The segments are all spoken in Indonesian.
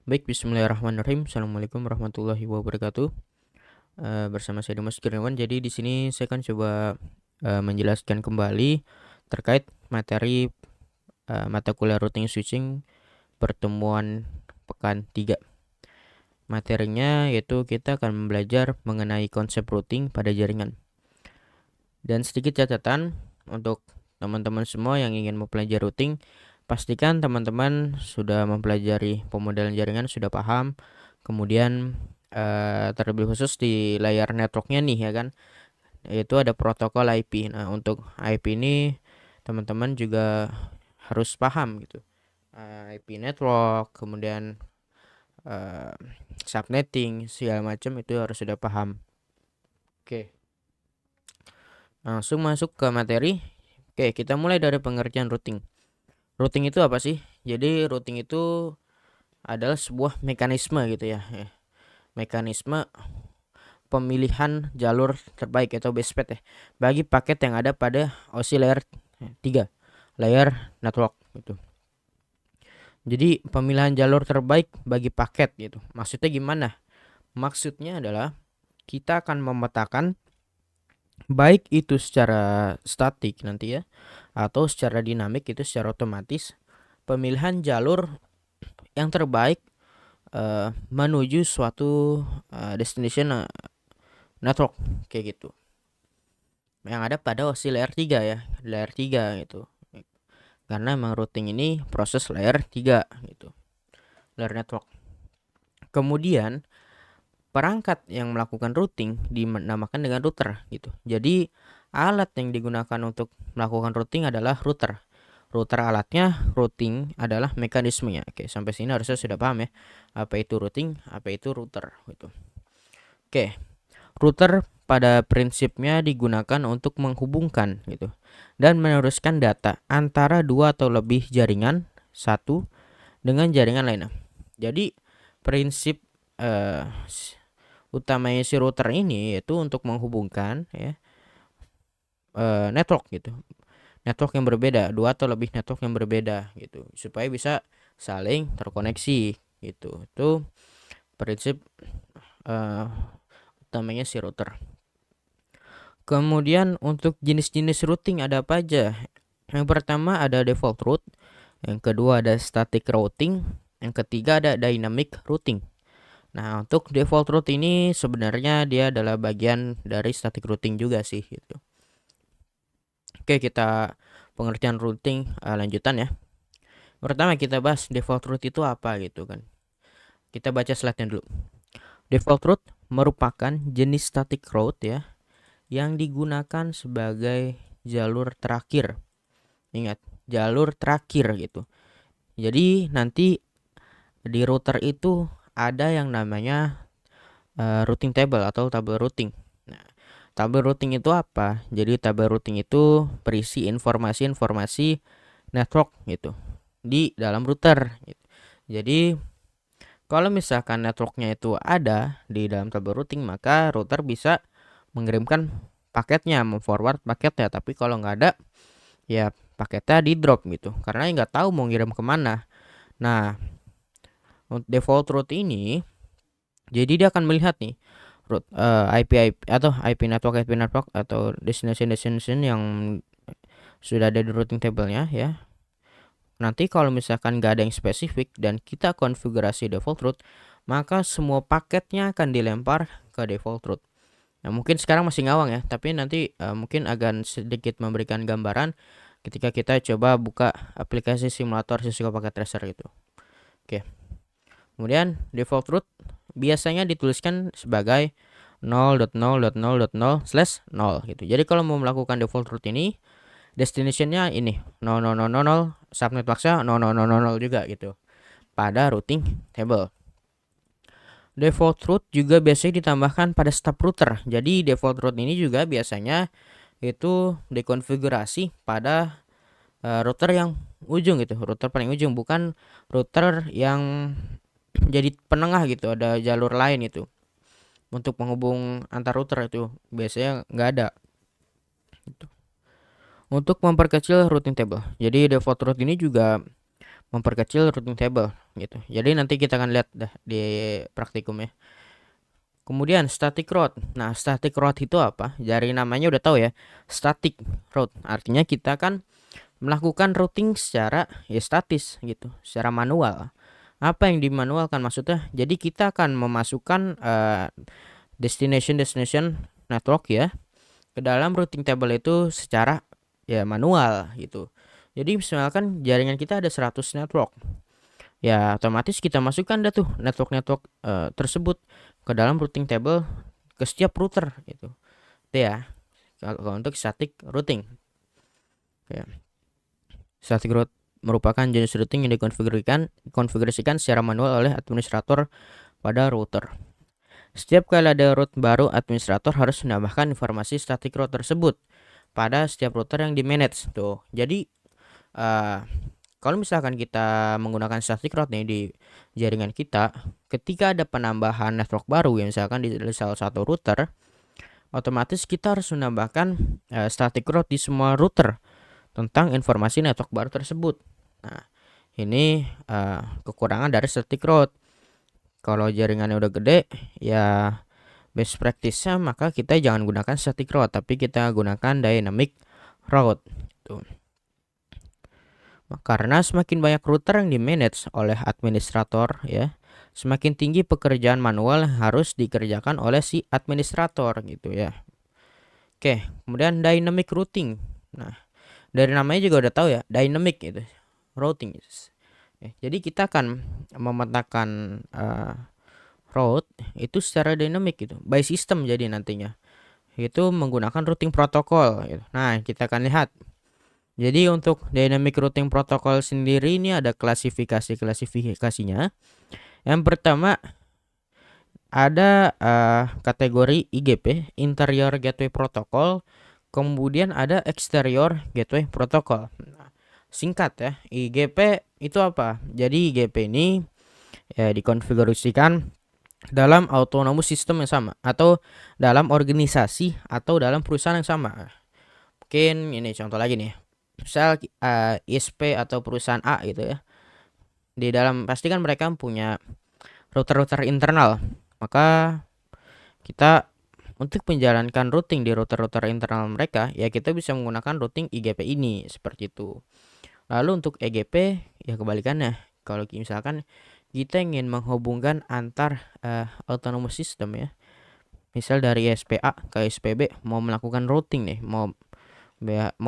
Baik, bismillahirrahmanirrahim. Assalamualaikum warahmatullahi wabarakatuh. Bersama saya Dimas Kurniawan. Jadi di sini saya akan coba menjelaskan kembali terkait materi mata kuliah routing switching pertemuan pekan 3. Materinya yaitu kita akan belajar mengenai konsep routing pada jaringan. Dan sedikit catatan untuk teman-teman semua yang ingin mempelajari routing, pastikan teman-teman sudah mempelajari pemodelan jaringan, sudah paham. Kemudian terlebih khusus di layar networknya nih ya kan, yaitu ada protokol IP. Nah, untuk IP ini teman-teman juga harus paham gitu. IP network, kemudian uh, subnetting segala macam itu harus sudah paham. Oke, langsung masuk ke materi. Oke, kita mulai dari pengertian routing. Routing itu apa sih? Jadi routing itu adalah sebuah mekanisme gitu ya. Mekanisme pemilihan jalur terbaik atau best path ya bagi paket yang ada pada OSI layer 3, layer network gitu. Jadi pemilihan jalur terbaik bagi paket gitu. Maksudnya gimana? Maksudnya adalah kita akan memetakan baik itu secara statik nanti ya atau secara dinamik, itu secara otomatis pemilihan jalur yang terbaik menuju suatu destination network kayak gitu, yang ada pada OSI layer 3 ya, layer 3 gitu. Karena emang routing ini proses layer 3 gitu, layer network. Kemudian perangkat yang melakukan routing dinamakan dengan router gitu. Jadi alat yang digunakan untuk melakukan routing adalah router. Router alatnya, routing adalah mekanismenya. Oke, sampai sini harusnya sudah paham ya. Apa itu routing, apa itu router gitu. Oke, router pada prinsipnya digunakan untuk menghubungkan gitu dan meneruskan data antara dua atau lebih jaringan satu dengan jaringan lainnya. Jadi prinsip eh, utamanya si router ini yaitu untuk menghubungkan ya network gitu. Network yang berbeda, dua atau lebih network yang berbeda gitu supaya bisa saling terkoneksi gitu. Itu prinsip eh, utamanya si router. Kemudian untuk jenis-jenis routing ada apa aja? Yang pertama ada default route, yang kedua ada static routing, yang ketiga ada dynamic routing. Nah, untuk default route ini sebenarnya dia adalah bagian dari static routing juga sih gitu. Oke, kita pengertian routing lanjutan ya. Pertama kita bahas default route itu apa gitu kan. Kita baca slide-nya dulu. Default route merupakan jenis static route ya yang digunakan sebagai jalur terakhir. Ingat, jalur terakhir gitu. Jadi nanti di router itu ada yang namanya routing table atau tabel routing. Nah, tabel routing itu apa? Jadi tabel routing itu berisi informasi-informasi network gitu di dalam router gitu. Jadi kalau misalkan networknya itu ada di dalam tabel routing, maka router bisa mengirimkan paketnya, memforward paketnya. Tapi kalau nggak ada, ya paketnya di drop gitu. Karena nggak tahu mau ngirim kemana. Nah, untuk default route ini, jadi dia akan melihat nih route IP atau IP network atau destination yang sudah ada di routing table-nya ya. Nanti kalau misalkan nggak ada yang spesifik dan kita konfigurasi default route, maka semua paketnya akan dilempar ke default route. Nah, mungkin sekarang masih ngawang ya, tapi nanti mungkin akan sedikit memberikan gambaran ketika kita coba buka aplikasi simulator Cisco Packet Tracer gitu. Oke. Kemudian default route biasanya dituliskan sebagai 0.0.0.0/0 gitu. Jadi kalau mau melakukan default route ini, destination-nya ini 00000, subnet box-nya 00000 juga gitu pada routing table. Default route juga biasanya ditambahkan pada stub router. Jadi default route ini juga biasanya itu dikonfigurasi pada router yang ujung gitu, router paling ujung, bukan router yang jadi penengah gitu, ada jalur lain itu untuk menghubung antar router itu biasanya nggak ada gitu. Untuk memperkecil routing table, jadi default route ini juga memperkecil routing table gitu. Jadi nanti kita akan lihat dah di praktikum ya. Kemudian static route. Nah, static route itu apa? Dari namanya udah tahu ya. Static route. Artinya kita kan melakukan routing secara ya statis gitu, secara manual. Apa yang dimanualkan maksudnya? Jadi kita akan memasukkan destination network ya ke dalam routing table itu secara ya manual gitu. Jadi misalkan jaringan kita ada 100 network. Ya otomatis kita masukkan dah tuh network-network tersebut ke dalam routing table ke setiap router gitu. Itu ya. Kalau untuk static routing. Ya. Static route merupakan jenis routing yang dikonfigurasikan secara manual oleh administrator pada router. Setiap kali ada route baru, administrator harus menambahkan informasi static route tersebut pada setiap router yang di-manage. Tuh. Jadi kalau misalkan kita menggunakan static route nih di jaringan kita, ketika ada penambahan network baru yang misalkan di salah satu router, otomatis kita harus menambahkan static route di semua router tentang informasi network baru tersebut. Nah, ini kekurangan dari static route. Kalau jaringannya udah gede, ya best practice-nya maka kita jangan gunakan static route, tapi kita gunakan dynamic route. Tuh. Karena semakin banyak router yang di-manage oleh administrator ya, semakin tinggi pekerjaan manual yang harus dikerjakan oleh si administrator gitu ya. Oke, kemudian dynamic routing. Nah, dari namanya juga udah tahu ya, dynamic itu routing. Jadi kita akan memetakan route itu secara dynamic gitu, by system jadi nantinya. Itu menggunakan routing protokol gitu. Nah, kita akan lihat. Jadi untuk dynamic routing protocol sendiri ini ada klasifikasinya. Yang pertama ada kategori IGP, Interior Gateway Protocol. Kemudian ada Exterior Gateway Protocol. Singkat ya, IGP itu apa? Jadi IGP ini ya dikonfigurasikan dalam autonomous system yang sama atau dalam organisasi atau dalam perusahaan yang sama. Mungkin ini contoh lagi nih. Misal ISP atau perusahaan A gitu ya. Di dalam pasti kan mereka punya router-router internal. Maka kita untuk menjalankan routing di router-router internal mereka, ya kita bisa menggunakan routing IGP ini seperti itu. Lalu untuk EGP ya kebalikannya. Kalau misalkan kita ingin menghubungkan antar autonomous system ya. Misal dari ISP A ke ISP B mau melakukan routing nih, mau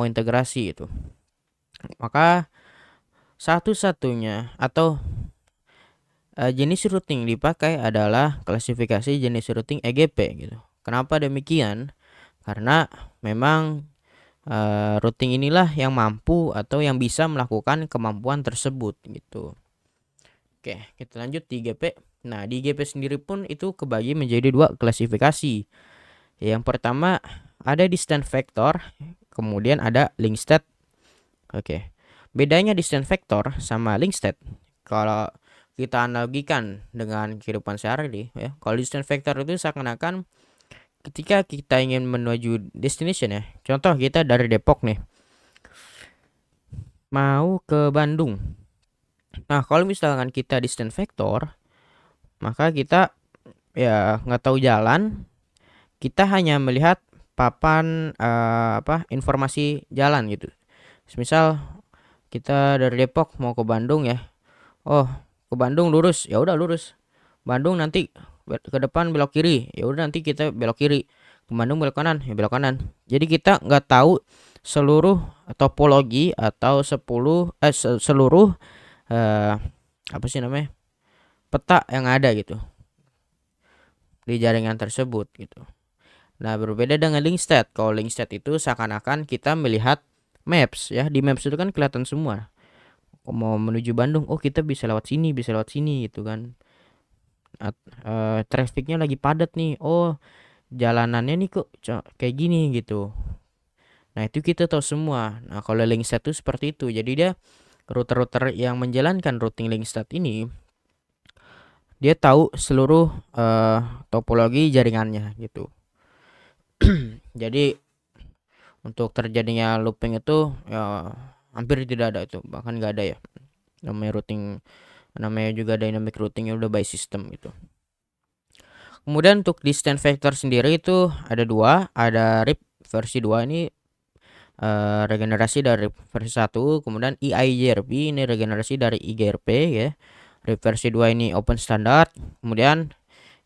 integrasi itu. Maka satu-satunya atau jenis routing dipakai adalah klasifikasi jenis routing EGP gitu. Kenapa demikian? Karena memang routing inilah yang mampu atau yang bisa melakukan kemampuan tersebut gitu. Oke, kita lanjut di IGP. Nah, di IGP sendiri pun itu kebagi menjadi dua klasifikasi. Yang pertama ada distance vector, kemudian ada link state. Oke. Bedanya distance vector sama link state, kalau kita analogikan dengan kehidupan sehari-hari ya. Kalau distance vector itu seakan-akan ketika kita ingin menuju destination ya. Contoh kita dari Depok nih mau ke Bandung. Nah, kalau misalkan kita distance vector, maka kita ya nggak tahu jalan, kita hanya melihat papan informasi jalan gitu. Misal kita dari Depok mau ke Bandung ya. Oh, ke Bandung lurus, ya udah lurus. Bandung nanti ke depan belok kiri, ya udah nanti kita belok kiri. Ke Bandung belok kanan, ya belok kanan. Jadi kita nggak tahu seluruh topologi atau seluruh apa sih namanya, peta yang ada gitu di jaringan tersebut gitu. Nah, berbeda dengan link state. Kalau link state itu seakan-akan kita melihat maps ya. Di maps itu kan kelihatan semua. Mau menuju Bandung, oh kita bisa lewat sini gitu kan. Trafficnya lagi padat nih. Oh, jalanannya nih kok kayak gini gitu. Nah, itu kita tahu semua. Nah, kalau link state itu seperti itu. Jadi dia router-router yang menjalankan routing link state ini, dia tahu seluruh topologi jaringannya gitu. Jadi untuk terjadinya looping itu ya hampir tidak ada itu, bahkan nggak ada ya. namanya juga dynamic routing, ya udah by system gitu. Kemudian untuk distance vector sendiri itu ada dua, ada RIP versi 2 ini regenerasi dari versi 1, kemudian EIGRP ini regenerasi dari IGRP ya. RIP versi 2 ini open standard, kemudian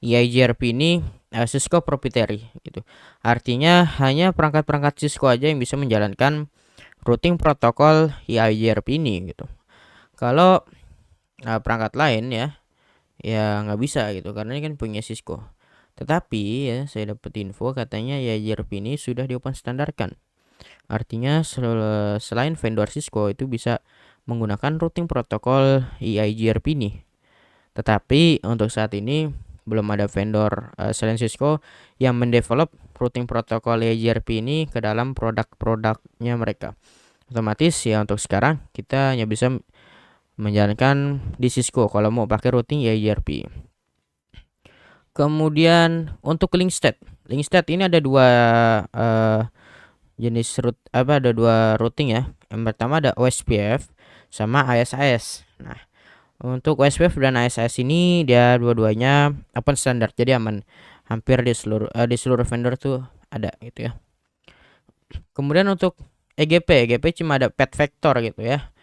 EIGRP ini Cisco proprietary gitu. Artinya hanya perangkat-perangkat Cisco aja yang bisa menjalankan routing protokol EIGRP ini gitu. Kalau perangkat lain ya nggak bisa gitu, karena ini kan punya Cisco. Tetapi ya saya dapat info katanya EIGRP ini sudah di open standarkan. Artinya selain vendor Cisco itu bisa menggunakan routing protokol EIGRP ini. Tetapi untuk saat ini belum ada vendor selain Cisco yang mendevelop routing protokol EIGRP ini ke dalam produk-produknya mereka. Otomatis ya untuk sekarang kita hanya bisa menjalankan di Cisco kalau mau pakai routing EIGRP. Kemudian untuk link state ini ada dua jenis ada dua routing ya. Yang pertama ada OSPF sama ASAS. Nah, untuk OSPF dan ASAS ini dia dua-duanya open standard, jadi aman. Hampir di seluruh vendor tuh ada gitu ya. Kemudian untuk EGP cuma ada path vector gitu ya.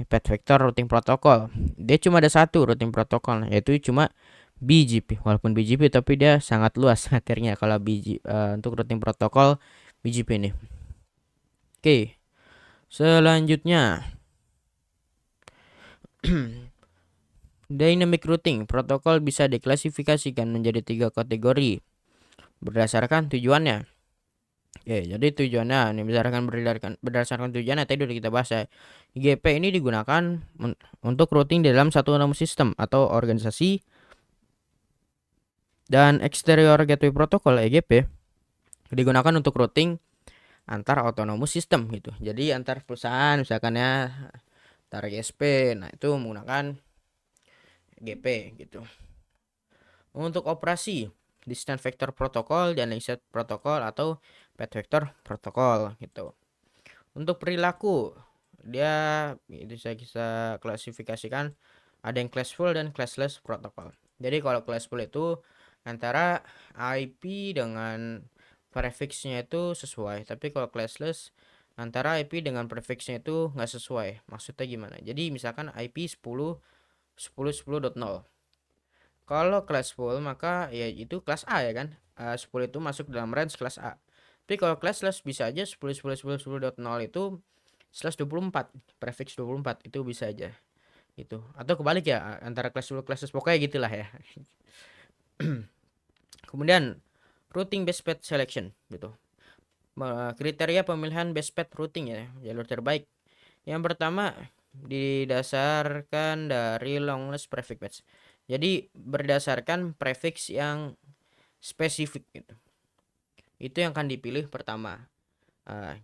Path vector routing protocol. Dia cuma ada satu routing protocol, yaitu cuma BGP. Walaupun BGP tapi dia sangat luas materinya kalau untuk routing protokol BGP ini. Oke. Selanjutnya dynamic routing protokol bisa diklasifikasikan menjadi 3 kategori berdasarkan tujuannya. Oke, jadi tujuannya ini berdasarkan tujuannya tadi udah kita bahas ya. IGP ini digunakan untuk routing di dalam satu autonomous system atau organisasi, dan exterior gateway protocol EGP digunakan untuk routing antar autonomous system gitu. Jadi antar perusahaan misalkan ya, antar GSP, nah itu menggunakan EGP gitu. Untuk operasi distance vector protocol dan link state protocol atau path vector protocol gitu. Untuk perilaku dia bisa kita klasifikasikan ada yang classful dan classless protokol. Jadi kalau classful itu antara IP dengan prefixnya itu sesuai, tapi kalau classless antara IP dengan prefixnya itu nggak sesuai. Maksudnya gimana? Jadi misalkan IP 10.10.10.0. Kalau classful maka ya itu kelas A ya kan. 10 itu masuk dalam range kelas A. Tapi kalau classless bisa aja 10.10.10.10.0 itu /24, prefix 24 itu bisa aja itu. Atau kebalik ya, antara classful classless pokoknya gitulah ya. Kemudian routing best path selection gitu. Kriteria pemilihan best path routing ya, jalur terbaik. Yang pertama didasarkan dari longlist prefix match. Jadi berdasarkan prefix yang spesifik gitu. Itu yang akan dipilih pertama.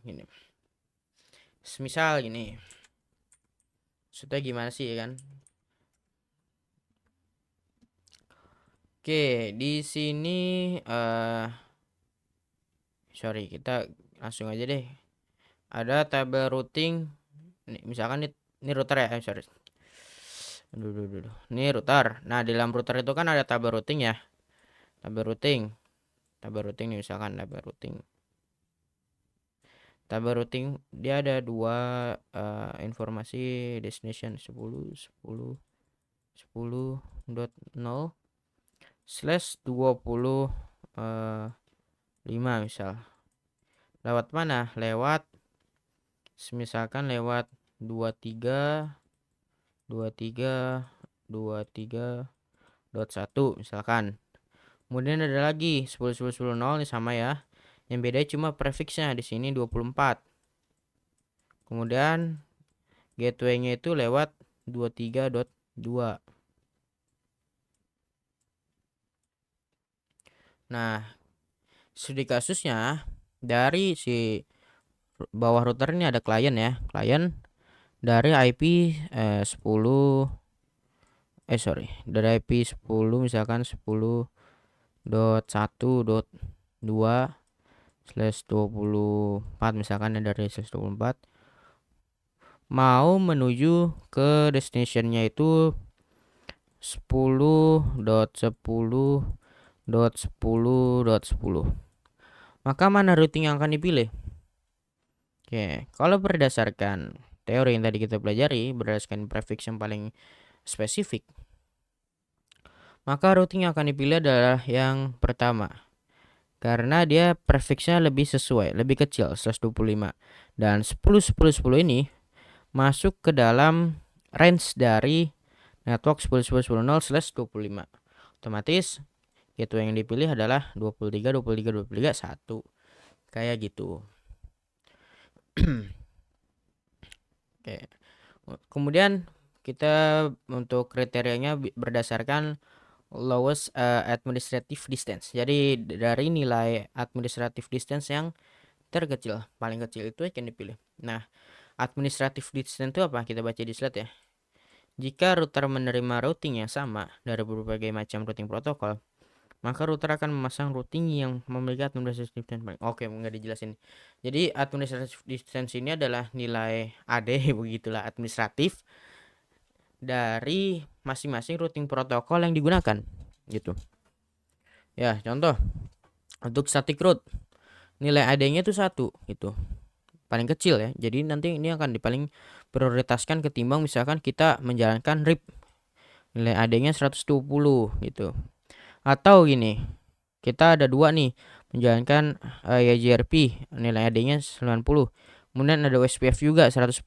Gini. Misal gini. Maksudnya gimana sih ya kan? Oke, di sini sorry, kita langsung aja deh. Ada tabel routing. Nih, misalkan ini router ya, sorry. Aduh. Ini router. Nah, di dalam router itu kan ada tabel routing ya. Tabel routing nih misalkan tabel routing. Tabel routing dia ada dua informasi destination 10.10.0/20 misal. Lewat mana? Lewat misalkan lewat 23.23.23.1 misalkan. Kemudian ada lagi 10.10.10.0 ini sama ya. Yang beda cuma prefixnya di sini 24. Kemudian gateway-nya itu lewat 23.2. Nah, studi kasusnya dari si bawah router ini ada klien ya. Klien dari IP 10 dari IP 10 misalkan 10.1.2/24 misalkan ya, dari /24 mau menuju ke destinationnya itu 10.10.10.10. Maka mana routing yang akan dipilih? Oke, kalau berdasarkan teori yang tadi kita pelajari, berdasarkan prefix yang paling spesifik, maka routing yang akan dipilih adalah yang pertama. Karena dia prefixnya lebih sesuai, lebih kecil, 125. Dan 10.10.10 ini masuk ke dalam range dari network 10.10.10/25. Otomatis gateway yang dipilih adalah 23, 23, 23, 1. Kayak gitu. Oke. Kemudian kita untuk kriterianya berdasarkan lowest administrative distance. Jadi dari nilai administrative distance yang terkecil, paling kecil itu akan dipilih. Nah, administrative distance itu apa? Kita baca di slide ya. Jika router menerima routing yang sama dari berbagai macam routing protokol, maka router akan memasang routing yang memiliki administrative distance. Oke, nggak dijelasin. Jadi administrative distance ini adalah nilai AD begitulah, administratif dari masing-masing routing protokol yang digunakan gitu. Ya, contoh untuk static route nilai AD-nya itu 1 gitu. Paling kecil ya. Jadi nanti ini akan paling prioritaskan ketimbang misalkan kita menjalankan RIP. Nilai AD-nya 120 gitu. Atau gini, kita ada dua nih menjalankan YGRP, nilai AD-nya 90. Kemudian ada OSPF juga 110.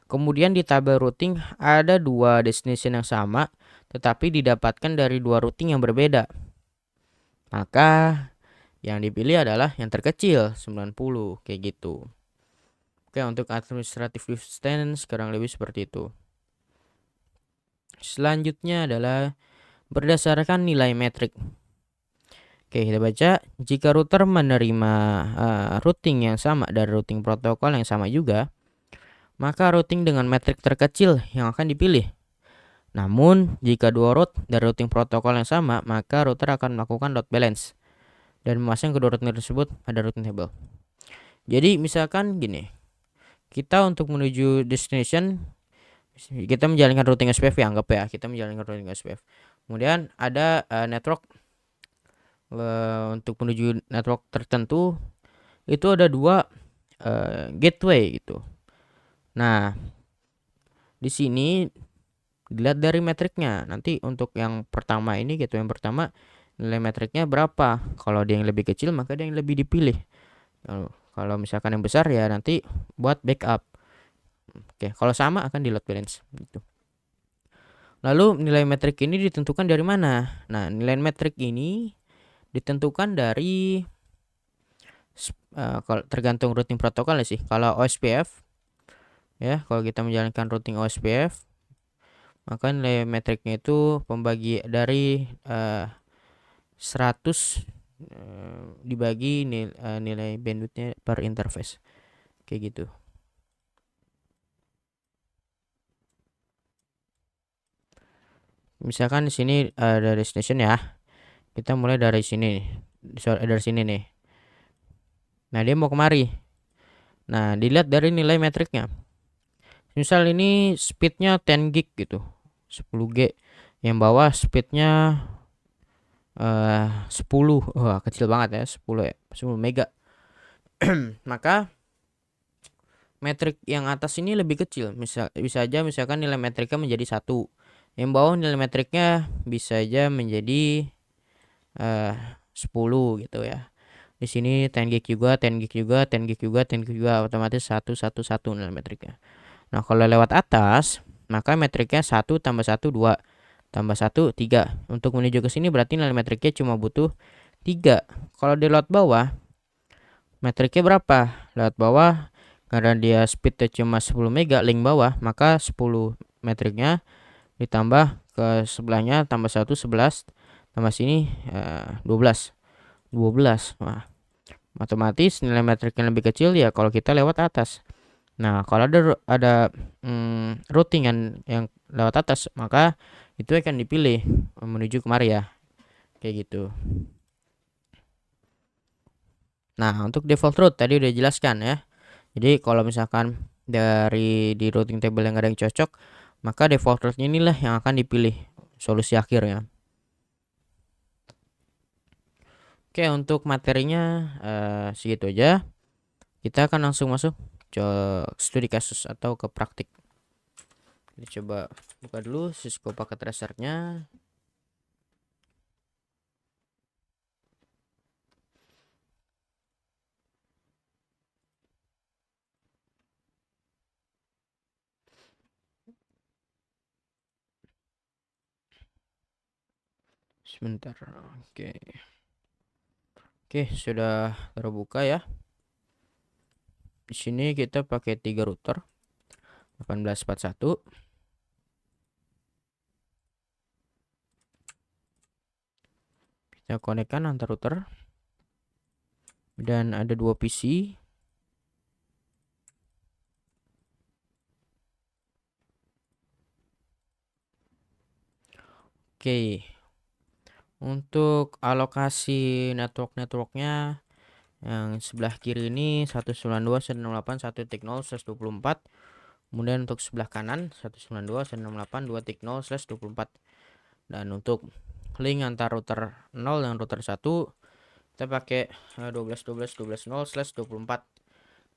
Kemudian di tabel routing ada dua destination yang sama tetapi didapatkan dari dua routing yang berbeda. Maka yang dipilih adalah yang terkecil 90 kayak gitu. Oke, untuk administrative distance kurang lebih seperti itu. Selanjutnya adalah berdasarkan nilai metrik. Oke, kita baca. Jika router menerima routing yang sama dari routing protokol yang sama juga, maka routing dengan metrik terkecil yang akan dipilih. Namun, jika dua route dari routing protokol yang sama, maka router akan melakukan load balance dan memasang kedua routing tersebut pada routing table. Jadi, misalkan gini. Kita untuk menuju destination, kita menjalankan routing SPF ya, anggap ya, kita menjalankan routing SPF. Kemudian ada network untuk menuju network tertentu itu ada dua gateway gitu. Nah, di sini dilihat dari metriknya. Nanti untuk yang pertama ini gateway yang pertama nilai metriknya berapa? Kalau dia yang lebih kecil maka dia yang lebih dipilih. Kalau misalkan yang besar ya nanti buat backup. Oke, kalau sama akan di load balance gitu. Lalu nilai metrik ini ditentukan dari mana? Nah, nilai metrik ini ditentukan dari tergantung routing protokol ya sih. Kalau OSPF ya, kalau kita menjalankan routing OSPF maka nilai metriknya itu pembagi dari 100 dibagi nilai bandwidthnya per interface kayak gitu. Misalkan di sini ada destination ya, kita mulai dari sini, dari sini nih. Nah, dia mau kemari. Nah, dilihat dari nilai metriknya. Misal ini speednya 10 gig gitu, 10 G. Yang bawah speednya 10. Wah, kecil banget ya, 10 ya, 10 mega. Maka metrik yang atas ini lebih kecil. Bisa aja misalkan nilai metriknya menjadi 1. Yang bawah nilai metriknya bisa aja menjadi 10 gitu ya. Di sini 10 gig juga, 10 gig juga, 10 gig juga, 10 gig juga, otomatis 1 1 1 nilai metriknya. Nah, kalau lewat atas, maka metriknya 1 tambah 1 2 tambah 1 3. Untuk menuju ke sini berarti nilai metriknya cuma butuh 3. Kalau di lewat bawah, metriknya berapa? Lewat bawah karena dia speednya cuma 10 mega link bawah, maka 10 metriknya ditambah ke sebelahnya tambah 1 11 tambah sini 12. Wah, otomatis nilai metriknya lebih kecil ya kalau kita lewat atas. Nah, kalau ada routing yang lewat atas, maka itu akan dipilih menuju kemari ya, kayak gitu. Nah, untuk default route tadi udah jelaskan ya. Jadi kalau misalkan di routing table yang ada yang cocok, maka default route inilah yang akan dipilih solusi akhirnya. Oke, untuk materinya segitu aja. Kita akan langsung masuk ke studi kasus atau ke praktik. Kita coba buka dulu Cisco Packet Tracer-nya. Sebentar. Oke, sudah terbuka ya. Di sini kita pakai 3 router 1841. Kita konekkan antar router. Dan ada 2 PC. Oke. Untuk alokasi networknya yang sebelah kiri ini 192.168.1.0/24. Kemudian untuk sebelah kanan 192.168.2.0/24. Dan untuk link antar router 0 dan router 1 kita pakai 12.12.12.0/24.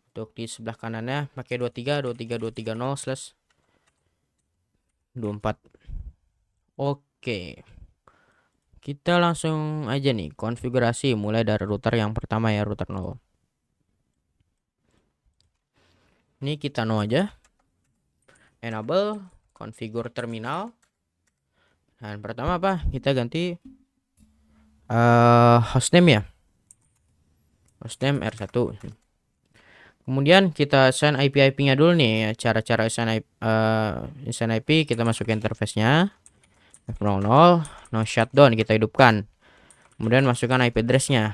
Untuk di sebelah kanannya pakai 23.23.0/24. Oke. Kita langsung aja nih konfigurasi mulai dari router yang pertama ya, router 0. Ini kita no aja. Enable configure terminal. Dan pertama apa? Kita ganti hostname ya. Hostname R1. Kemudian kita assign IP-nya dulu nih. Cara-cara assign IP kita masuk interface-nya. F00 no shutdown kita hidupkan. Kemudian masukkan IP address-nya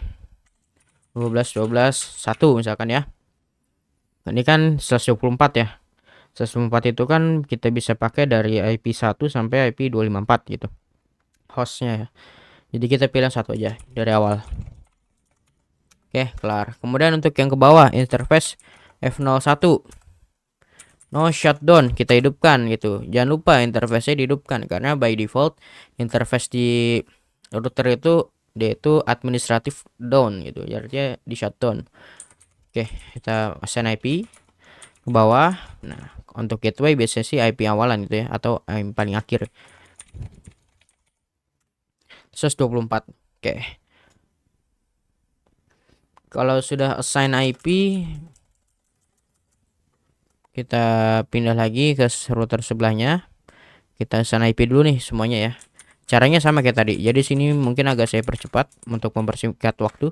12.12.1 misalkan ya. Ini kan 124 ya. 124 itu kan kita bisa pakai dari IP 1 sampai IP 254 gitu. Hostnya ya. Jadi kita pilih satu aja dari awal. Oke, kelar. Kemudian untuk yang ke bawah interface F01 no shutdown kita hidupkan gitu. Jangan lupa interface-nya dihidupkan karena by default interface di router itu dia itu administratif down gitu. Artinya di shutdown. Oke, kita assign IP ke bawah. Nah, untuk gateway biasanya sih IP awalan gitu ya atau IP paling akhir. 124. Oke. Kalau sudah assign IP kita pindah lagi ke router sebelahnya. Kita assign IP dulu nih semuanya ya. Caranya sama kayak tadi. Jadi sini mungkin agak saya percepat untuk mempersingkat waktu.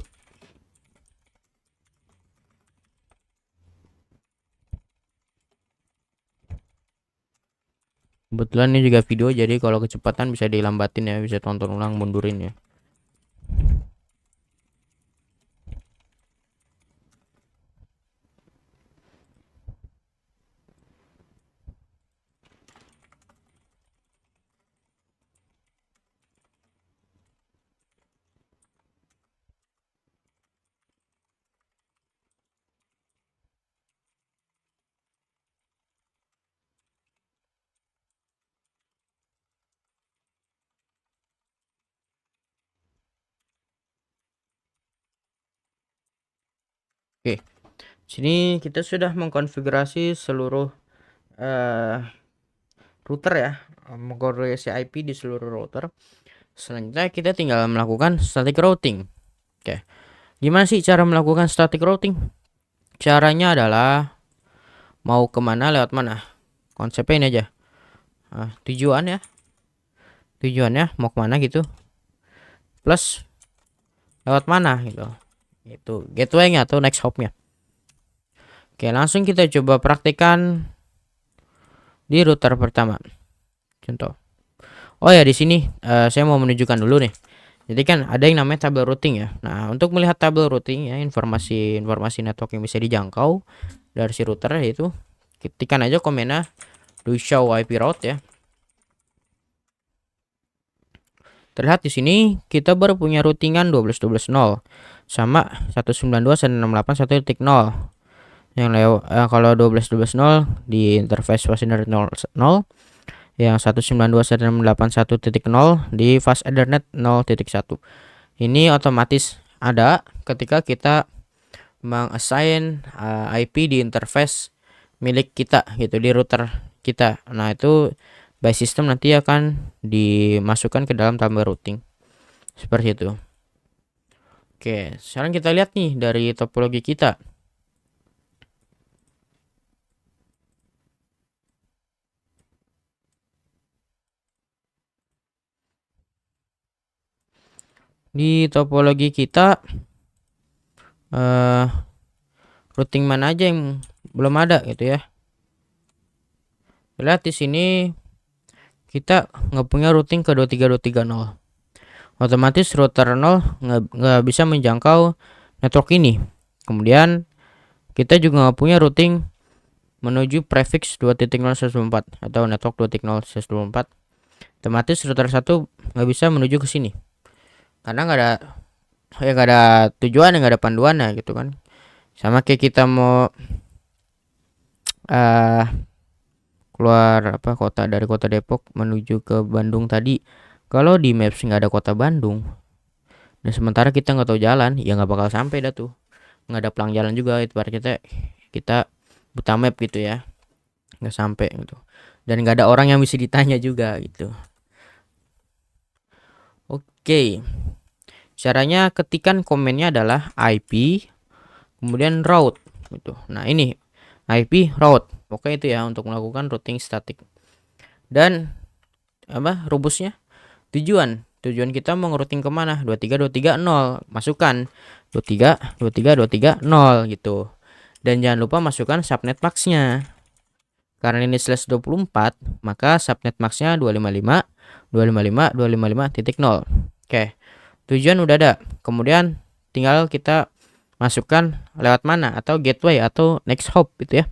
Kebetulan ini juga video, jadi kalau kecepatan bisa dilambatin ya, bisa tonton ulang, mundurin ya. Oke, sini kita sudah mengkonfigurasi seluruh router ya, mengkonfigurasi IP di seluruh router. Selanjutnya kita tinggal melakukan static routing. Oke, gimana sih cara melakukan static routing? Caranya adalah mau kemana lewat mana. Konsepnya ini aja. Tujuannya mau kemana gitu. Plus lewat mana gitu. Itu gateway-nya atau next hop-nya. Oke, langsung kita coba praktikkan di router pertama. Contoh. Oh ya, di sini saya mau menunjukkan dulu nih. Jadi kan ada yang namanya tabel routing ya. Nah, untuk melihat tabel routing ya, informasi network yang bisa dijangkau dari si router yaitu ketikkan aja komennya do show IP route ya. Terlihat di sini kita baru punya routingan 12.12.0 sama 192.168.1.0. yang kalau 12.12.0 di interface fast Ethernet 0, yang 192.168.1.0 di fast Ethernet 0.1. Ini otomatis ada ketika kita mengassign IP di interface milik kita gitu, di router kita. Nah, itu by system nanti akan dimasukkan ke dalam tabel routing seperti itu. Oke, sekarang kita lihat nih dari topologi kita. Di topologi kita routing mana aja yang belum ada gitu ya. Lihat di sini kita nggak punya routing ke 23.230. Otomatis router 0 nggak bisa menjangkau network ini. Kemudian kita juga nggak punya routing menuju prefix 2.0.124 atau network 2.0.124. Otomatis router 1 nggak bisa menuju ke sini karena nggak ada tujuan, nggak ada panduannya gitu kan. Sama kayak kita mau keluar kota dari kota Depok menuju ke Bandung tadi, kalau di maps nggak ada kota Bandung dan sementara kita nggak tahu jalan, ya nggak bakal sampai dah tuh. Nggak ada pelang jalan juga, itu berarti kita buta map gitu ya, nggak sampai gitu. Dan nggak ada orang yang bisa ditanya juga gitu. Oke, caranya ketikan komennya adalah IP kemudian route gitu. Nah, ini IP route, oke itu ya untuk melakukan routing statik. Dan rumusnya tujuan kita mau routing kemana, 23.230, masukkan 23.230 gitu. Dan jangan lupa masukkan subnet maxnya. Karena ini /24, maka subnet maxnya 255.255.255.0. Oke, tujuan udah ada. Kemudian tinggal kita masukkan lewat mana, atau gateway atau next hop gitu ya.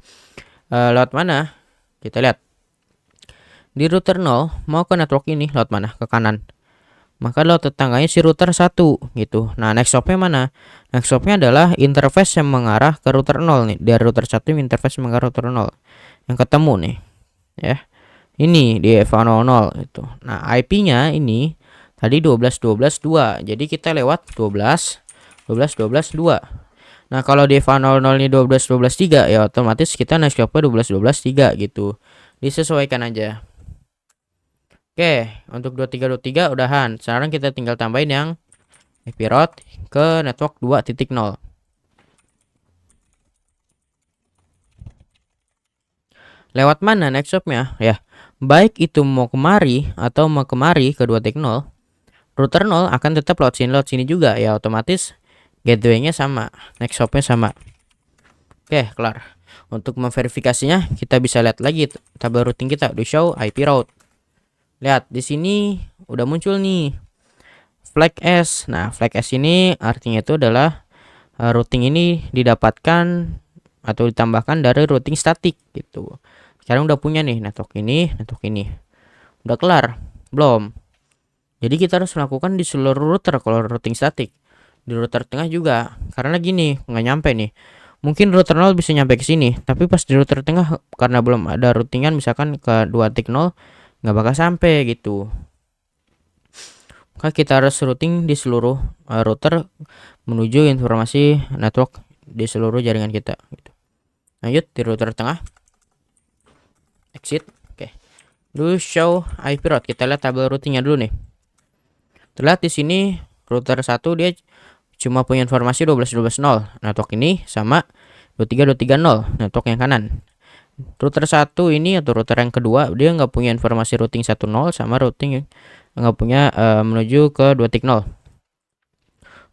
Lewat mana? Kita lihat. Di router 0 mau ke network ini lewat mana? Ke kanan. Maka lewat tetangganya si router 1 gitu. Nah, next hopnya mana? Next hopnya adalah interface yang mengarah ke router 0 nih. Dari router 1 interface mengarah router 0. Yang ketemu nih. Ya. Ini di EVA00 itu. Nah, IP-nya ini tadi 12.12.2. Jadi kita lewat 12.12.2. Nah, kalau di EVA00 ini 12.12.3 ya otomatis kita next hopnya 12.12.3 gitu. Disesuaikan aja. Oke, untuk 23.23 udahan. Sekarang kita tinggal tambahin yang IP route ke network 2.0. Lewat mana next hopnya? Ya, baik itu mau kemari atau mau kemari ke 2.0, router 0 akan tetap lewat sini juga. Ya, otomatis gateway-nya sama, next hopnya sama. Oke, kelar. Untuk memverifikasinya, kita bisa lihat lagi tabel routing kita di show IP route. Lihat di sini udah muncul nih flag S. Nah, flag S ini artinya itu adalah routing ini didapatkan atau ditambahkan dari routing statik gitu. Sekarang udah punya nih network ini. Udah kelar? Belum. Jadi kita harus melakukan di seluruh router kalau routing statik. Di router tengah juga. Karena gini, nggak nyampe nih. Mungkin router 0 bisa nyampe ke sini, tapi pas di router tengah karena belum ada routingan misalkan ke 2.0 nggak bakal sampai gitu. Maka kita harus routing di seluruh router menuju informasi network di seluruh jaringan kita gitu. Lanjut di router tengah, exit. Oke, dulu show IP route. Kita lihat tabel routingnya dulu nih. Terlihat di sini router 1 dia cuma punya informasi 12.12.0. Network ini sama 23.230 network yang kanan. Router 1 ini atau router yang kedua dia nggak punya informasi routing 10 sama routing yang nggak punya menuju ke 2.0.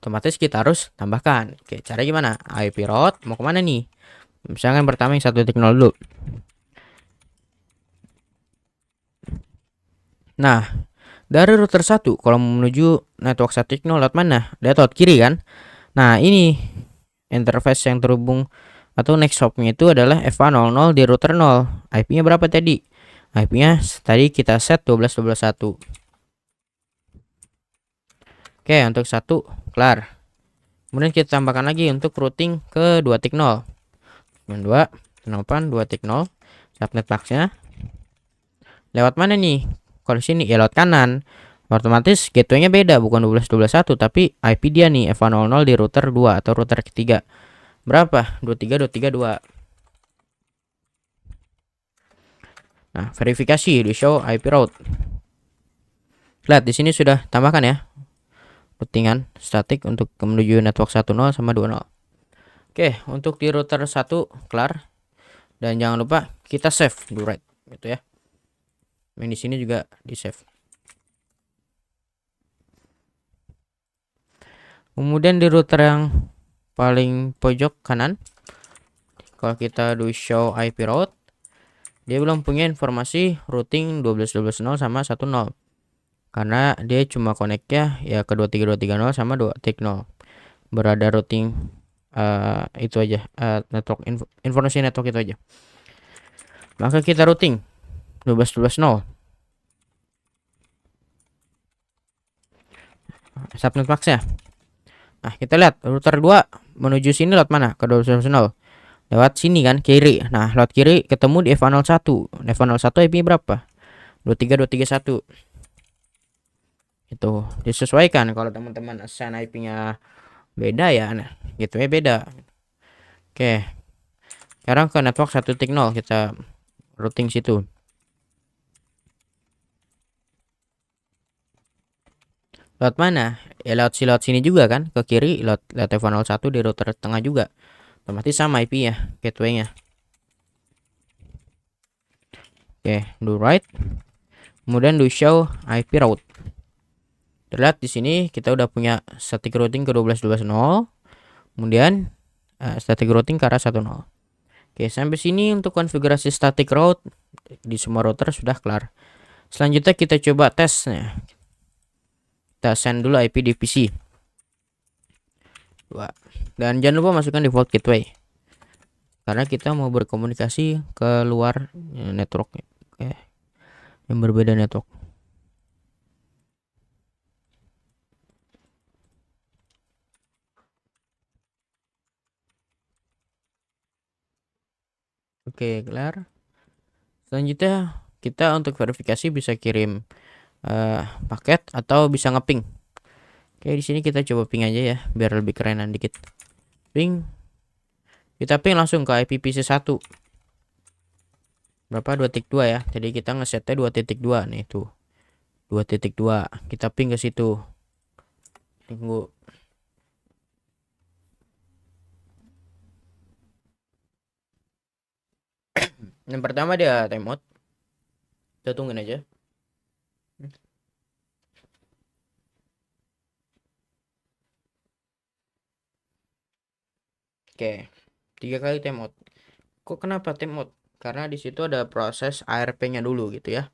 Otomatis kita harus tambahkan. Oke, cara gimana? IP route mau kemana nih? Misalkan pertama yang 1.0 dulu. Nah, dari router 1 kalau menuju network 1.0 lewat mana? Lihat lewat kiri kan? Nah, ini interface yang terhubung atau next hopnya itu adalah EVA00 di router 0. IP-nya berapa tadi? IP-nya tadi kita set 12.12.1. Oke, untuk 1 kelar. Kemudian kita tambahkan lagi untuk routing ke 2.0. 2 2.0 subnet box-nya lewat mana nih? Kalau sini ya lewat kanan. Otomatis gateway-nya beda, bukan 12.12.1 tapi IP dia nih FA00 di router 2 atau router ketiga. Berapa? 23.23.2. Nah, verifikasi di show IP route. Lihat di sini sudah tambahkan ya. Routingan statik untuk menuju network 10 sama 20. Oke, untuk di router 1 kelar. Dan jangan lupa kita save do right gitu ya. Yang di sini juga di save. Kemudian di router yang paling pojok kanan, kalau kita do show IP route, dia belum punya informasi routing 12.12.0 sama 10. Karena dia cuma connect ya ke 23.230 sama 2.0. Berada routing itu aja, network informasi network itu aja. Maka kita routing 12.12.0 subnet box ya. Nah, kita lihat router 2 menuju sini lewat mana? Ke 12.12.0. Lewat sini kan, kiri. Nah, lewat kiri ketemu di FA01. FA01 IP berapa? 23.231. Itu disesuaikan kalau teman-teman assign IP-nya beda ya. Nah, gitu ya beda. Oke. Sekarang ke network 1.0 kita routing situ. Lewat mana? Ya lewat sini juga kan, ke kiri lewat FA01 di router tengah juga. Otomatis sama IP ya, gateway-nya. Oke, do right. Kemudian do show IP route. Terlihat di sini kita udah punya static routing ke 12.12.0. Kemudian static routing ke arah 10. Oke, sampai sini untuk konfigurasi static route di semua router sudah kelar. Selanjutnya kita coba tesnya. Kita send dulu IP di PC. Dan jangan lupa masukkan default gateway. Karena kita mau berkomunikasi ke luar network. Oke. Yang berbeda network. Oke, kelar. Selanjutnya kita untuk verifikasi bisa kirim paket atau bisa ngeping. Oke, di sini kita coba ping aja ya, biar lebih kerenan dikit. Ping. Kita ping langsung ke IPPC1. Berapa? 2.2 ya. Jadi kita ngesetnya 2.2 nih tuh. 2.2. Kita ping ke situ. Tunggu. Yang pertama dia timeout. Kita tungguin aja. Oke. 3 kali timeout. Kok kenapa timeout? Karena di situ ada proses ARP-nya dulu gitu ya.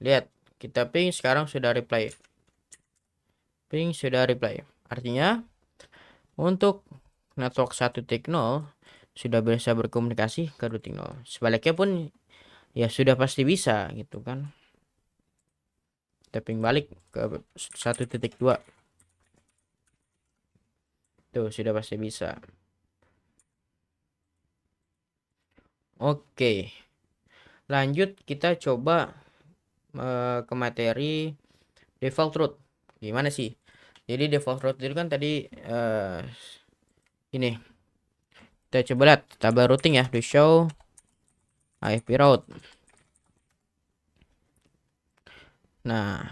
Lihat, kita ping sekarang sudah reply. Ping sudah reply. Artinya untuk network 1.0 sudah bisa berkomunikasi ke 2.0. Sebaliknya pun ya sudah pasti bisa gitu kan. Tapping balik ke 1.2. Tuh sudah pasti bisa. Oke. Lanjut kita coba ke materi default route. Gimana sih? Jadi default route itu kan tadi ini. Kita coba lihat tabel routing ya, di show IP route. Nah,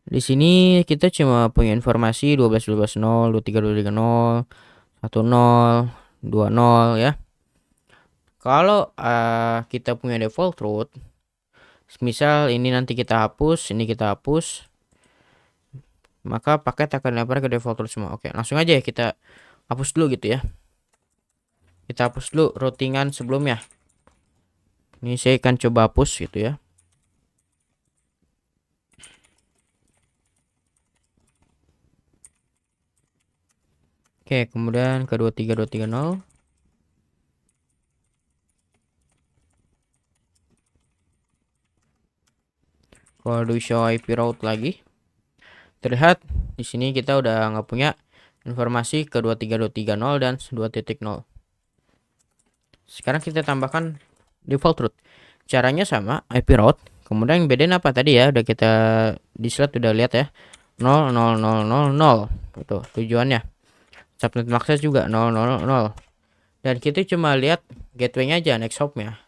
di sini kita cuma punya informasi 12.12.0, 23.230, 10, 20 ya. Kalau kita punya default route, misal ini nanti kita hapus, ini kita hapus, maka paket akan dilempar ke default route semua. Oke, langsung aja ya kita hapus dulu gitu ya. Kita hapus dulu routingan sebelumnya. Ini saya akan coba hapus gitu ya. Oke, kemudian ke 23230. Kalau di show IP route lagi, terlihat di sini kita udah nggak punya informasi ke 23230 dan 2.0. Sekarang kita tambahkan default route. Caranya sama, IP route. Kemudian yang bedain apa tadi ya? Udah kita di slide udah lihat ya. 00000 itu tujuannya. Subnet access juga 000. Dan kita cuma lihat gateway-nya aja, next hop-nya.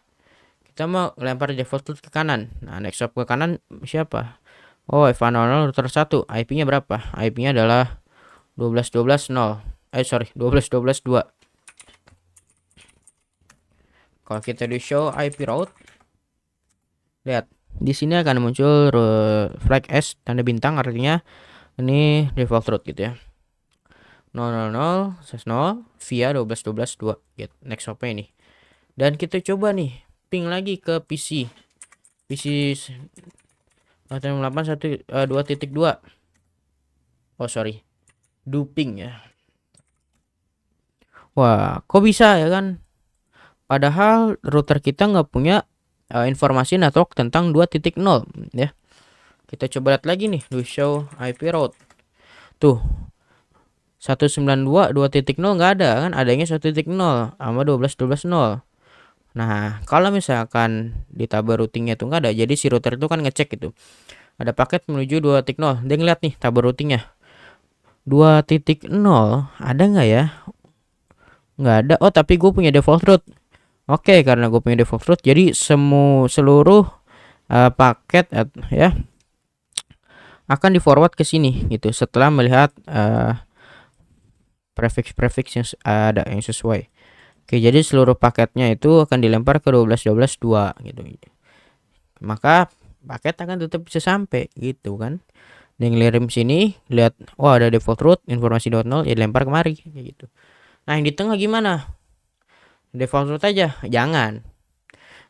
Kita mau lempar default route ke kanan. Nah, next hop ke kanan siapa? Oh, FA00 router 1. IP-nya berapa? IP-nya adalah 12.12.0. Sorry, 12.12.2. Kalau kita di show IP route, lihat di sini akan muncul flag S tanda bintang, artinya ini default route gitu ya. 000/0 via 12.12.2 gitu, next hop ini. Dan kita coba nih ping lagi ke PC 2.2. Oh sorry, duping ya. Wah, kok bisa ya kan? Padahal router kita nggak punya informasi network tentang 2.0 ya. Kita coba lihat lagi nih, do show IP route. Tuh, 192 2.0 nggak ada kan, adanya 1.0 sama 12.12.0. Nah, kalau misalkan di tabel routingnya tuh nggak ada, jadi si router itu kan ngecek gitu. Ada paket menuju 2.0. Dia ngeliat nih tabel routingnya. 2.0 ada nggak ya? Nggak ada. Oh, tapi gue punya default route. Oke, karena gue punya default route, jadi seluruh paket ya akan di forward ke sini gitu setelah melihat prefix yang ada yang sesuai. Oke, jadi seluruh paketnya itu akan dilempar ke 12.12.2 gitu. Maka paket akan tetap bisa sampai gitu kan. Dan ngirim sini, lihat, oh ada default route, informasi .0 ya dilempar kemari gitu. Nah, yang di tengah gimana? Default route aja? Jangan.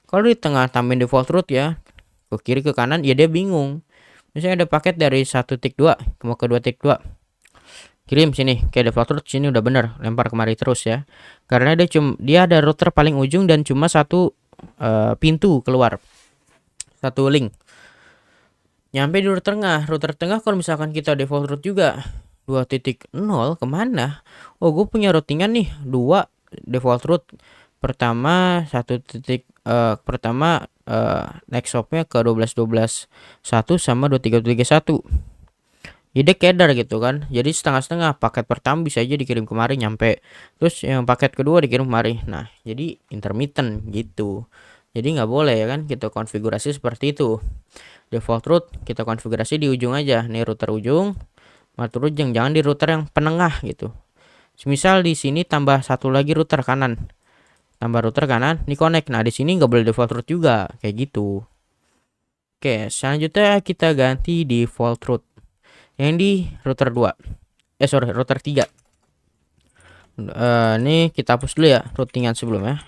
Kalau di tengah tambahin default route ya, ke kiri ke kanan ya dia bingung. Misalnya ada paket dari 1.2 mau ke 2.2. Kirim sini kayak default route, sini udah bener, lempar kemari terus ya, karena dia ada router paling ujung dan cuma satu pintu keluar, satu link nyampe di router tengah. Kalau misalkan kita default route juga 2.0 kemana? Oh, gue punya routingan nih 2 default route. Pertama next hopnya ke 12.12.1 sama 23.31. Jadi keder gitu kan, jadi setengah-setengah. Paket pertama bisa aja dikirim kemari nyampe, terus yang paket kedua dikirim kemari. Nah, jadi intermittent gitu. Jadi nggak boleh ya kan kita konfigurasi seperti itu. Default route kita konfigurasi di ujung aja, nih router ujung, matur ujung, jangan di router yang penengah gitu. Misal di sini tambah satu lagi router kanan, tambah router kanan di connect. Nah, di sini nggak boleh default route juga kayak gitu. Oke, selanjutnya kita ganti default route yang di router 2. Router 3. Ini kita hapus dulu ya routingan sebelumnya.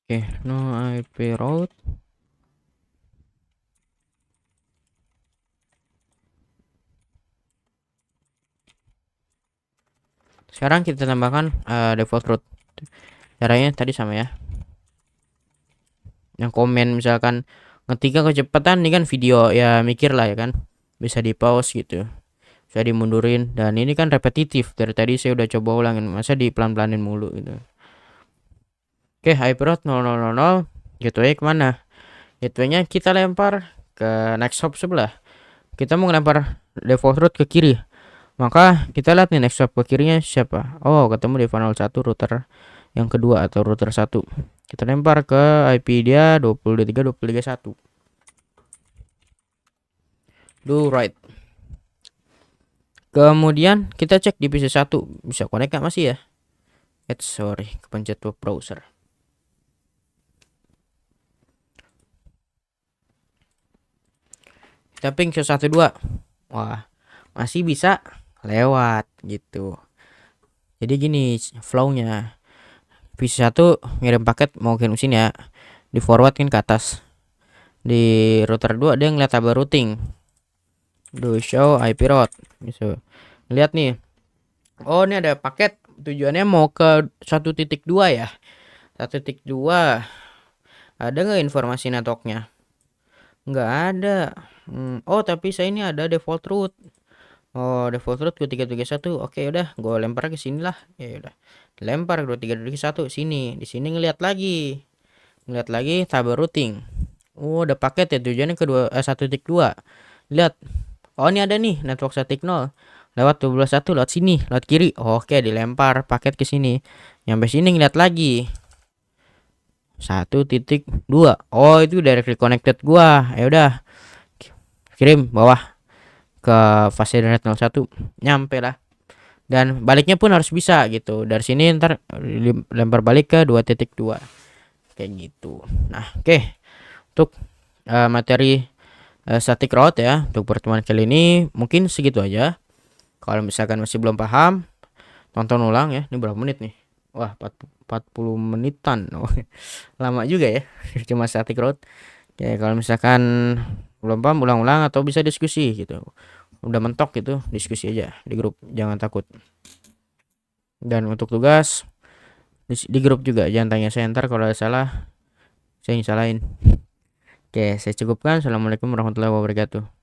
Oke, no IP route. Sekarang kita tambahkan default route. Caranya tadi sama ya. Yang komen misalkan ngetiknya kecepatan, ini kan video ya, mikir lah ya kan. Bisa di pause gitu. Bisa dimundurin, dan ini kan repetitif. Dari tadi saya udah coba ulangin, masa di pelan-pelanin mulu gitu. Oke, IP route 000. Gateway kemana? Gateway-nya kita lempar ke next hop sebelah. Kita mau ngelempar default route ke kiri, maka kita lihat nih next hop ke kirinya siapa. Oh, ketemu di funnel 1 router yang kedua atau router 1. Kita lempar ke IP dia 20.23.20.31. Do right. Kemudian kita cek di PC 1 bisa connect gak masih ya. Sorry, kepencet web browser. Kita ping 112. Wah, masih bisa lewat gitu. Jadi gini flow-nya. PC 1 ngirim paket mau kirim sini ya, di forward kan ke atas. Di router 2 dia ngeliat tabel routing, do show IP route. Bisa lihat nih, oh ini ada paket tujuannya mau ke 1.2 ya. 1.2 ada nggak informasi networknya? Nggak ada. Oh tapi saya ini ada default root. Oh default root ke 3.3.1. Oke udah gue lempar ke sini lah. Ya udah lempar ke 3.3.1 sini. Di sini ngeliat lagi tabel routing. Oh udah paket ya, tujuannya ke 1.2. Lihat, oh ini ada nih network static 0 lewat 12.1 lewat sini, lewat kiri. Oke dilempar paket ke sini, nyampe sini ngeliat lagi 1.2. Oh itu directly connected gua. Ya udah kirim bawah ke fase internet 01, nyampe lah. Dan baliknya pun harus bisa gitu, dari sini ntar lempar balik ke 2.2 kayak gitu. Nah oke, untuk materi static route ya untuk pertemuan kali ini mungkin segitu aja. Kalau misalkan masih belum paham, tonton ulang ya. Ini berapa menit nih? Wah 40 menitan. Oh, lama juga ya cuma static route. Oke, kalau misalkan belum paham, ulang-ulang atau bisa diskusi gitu. Udah mentok gitu, diskusi aja di grup, jangan takut. Dan untuk tugas di grup juga jangan tanya saya, ntar kalau ada salah saya yang salahin. Oke, saya cukupkan. Assalamualaikum warahmatullahi wabarakatuh.